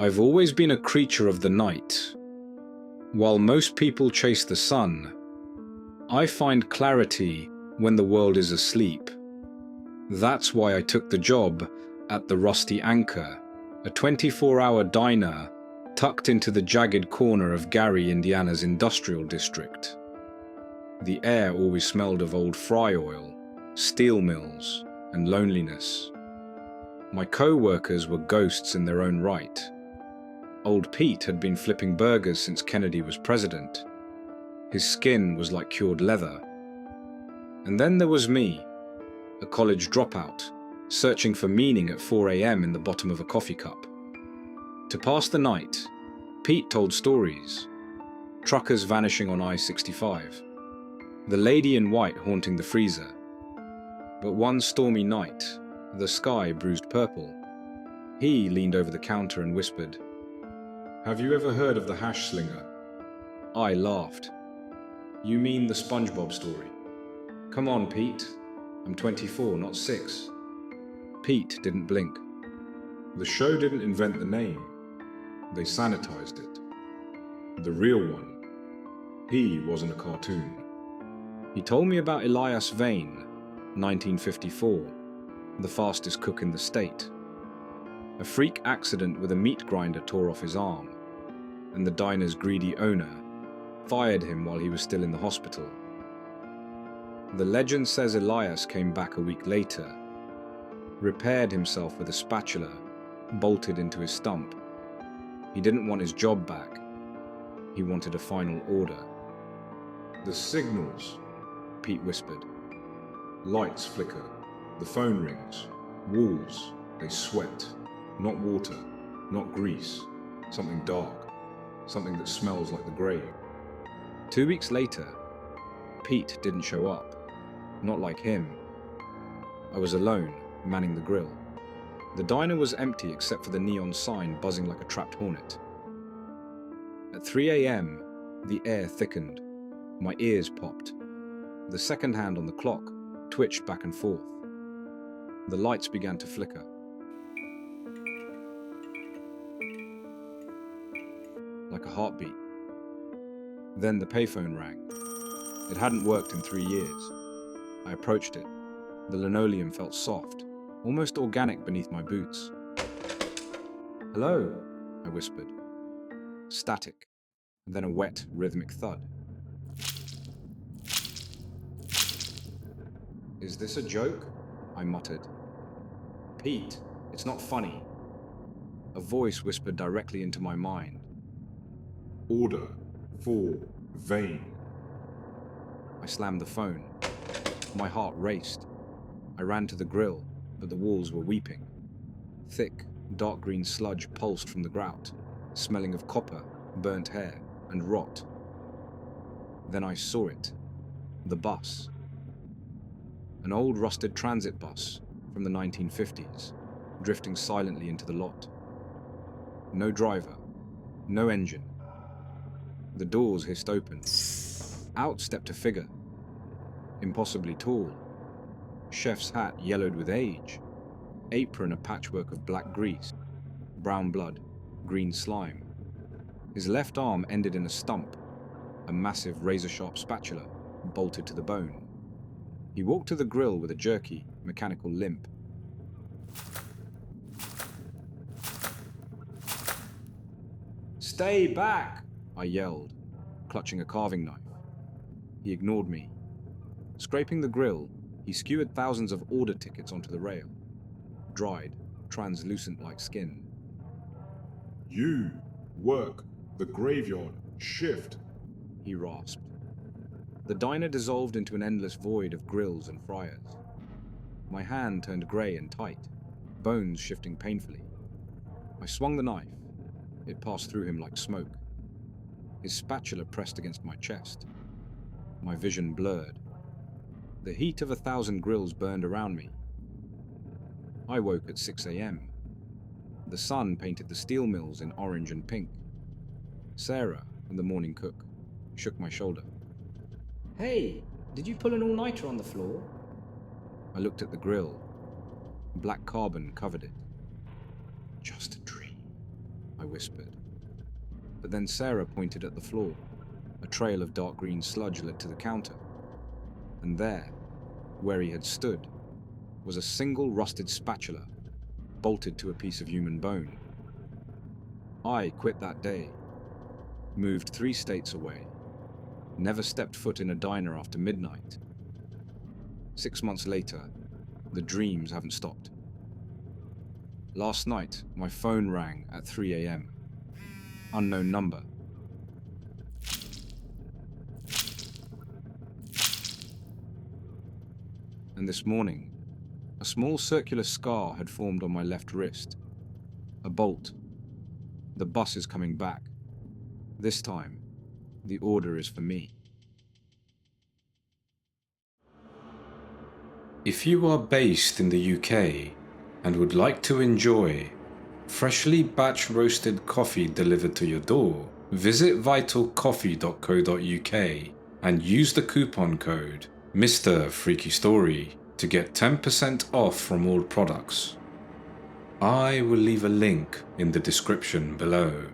I've always been a creature of the night. While most people chase the sun, I find clarity when the world is asleep. That's why I took the job at the Rusty Anchor, a 24-hour diner tucked into the jagged corner of Gary, Indiana's industrial district. The air always smelled of old fry oil, steel mills, and loneliness. My co-workers were ghosts in their own right. Old Pete had been flipping burgers since Kennedy was president. His skin was like cured leather. And then there was me, a college dropout, searching for meaning at 4 a.m. in the bottom of a coffee cup. To pass the night, Pete told stories. Truckers vanishing on I-65. The lady in white haunting the freezer. But one stormy night, the sky bruised purple. He leaned over the counter and whispered, "Have you ever heard of the hash slinger?" I laughed. "You mean the SpongeBob story?" "Come on, Pete. I'm 24, not 6. Pete didn't blink. "The show didn't invent the name. They sanitized it. The real one. He wasn't a cartoon." He told me about Elias Vane, 1954, the fastest cook in the state. A freak accident with a meat grinder tore off his arm, and the diner's greedy owner fired him while he was still in the hospital. The legend says Elias came back a week later, repaired himself with a spatula bolted into his stump. He didn't want his job back. He wanted a final order. "The signals," Pete whispered. "Lights flicker. The phone rings. Walls, they sweat. Not water, not grease. Something dark. Something that smells like the grave." 2 weeks later, Pete didn't show up. Not like him. I was alone, manning the grill. The diner was empty except for the neon sign buzzing like a trapped hornet. At 3 a.m., the air thickened. My ears popped. The second hand on the clock twitched back and forth. The lights began to flicker. Like a heartbeat. Then the payphone rang. It hadn't worked in 3 years. I approached it. The linoleum felt soft, almost organic beneath my boots. "Hello," I whispered. Static, and then a wet, rhythmic thud. "Is this a joke?" I muttered. "Pete, it's not funny." A voice whispered directly into my mind. "Order for Vane." I slammed the phone. My heart raced. I ran to the grill, but the walls were weeping. Thick, dark green sludge pulsed from the grout, smelling of copper, burnt hair, and rot. Then I saw it. The bus. An old rusted transit bus from the 1950s, drifting silently into the lot. No driver, no engine. The doors hissed open. Out stepped a figure. Impossibly tall. Chef's hat yellowed with age. Apron a patchwork of black grease. Brown blood, green slime. His left arm ended in a stump, a massive razor-sharp spatula bolted to the bone. He walked to the grill with a jerky, mechanical limp. "Stay back!" I yelled, clutching a carving knife. He ignored me. Scraping the grill, he skewered thousands of order tickets onto the rail. Dried, translucent like skin. "You work the graveyard shift," he rasped. The diner dissolved into an endless void of grills and fryers. My hand turned grey and tight, bones shifting painfully. I swung the knife. It passed through him like smoke. His spatula pressed against my chest. My vision blurred. The heat of 1,000 grills burned around me. I woke at 6 a.m. The sun painted the steel mills in orange and pink. Sarah, the morning cook, shook my shoulder. "Hey, did you pull an all-nighter on the floor?" I looked at the grill. Black carbon covered it. Just a dream, I whispered. But then Sarah pointed at the floor. A trail of dark green sludge led to the counter. And there, where he had stood, was a single rusted spatula, bolted to a piece of human bone. I quit that day, moved 3 states away, never stepped foot in a diner after midnight. 6 months later, the dreams haven't stopped. Last night, my phone rang at 3 a.m. Unknown number. And this morning, a small circular scar had formed on my left wrist. A bolt. The bus is coming back. This time, the order is for me. If you are based in the UK and would like to enjoy freshly batch roasted coffee delivered to your door, visit vitalcoffee.co.uk and use the coupon code mrfreakystory to get 10% off from all products. I will leave a link in the description below.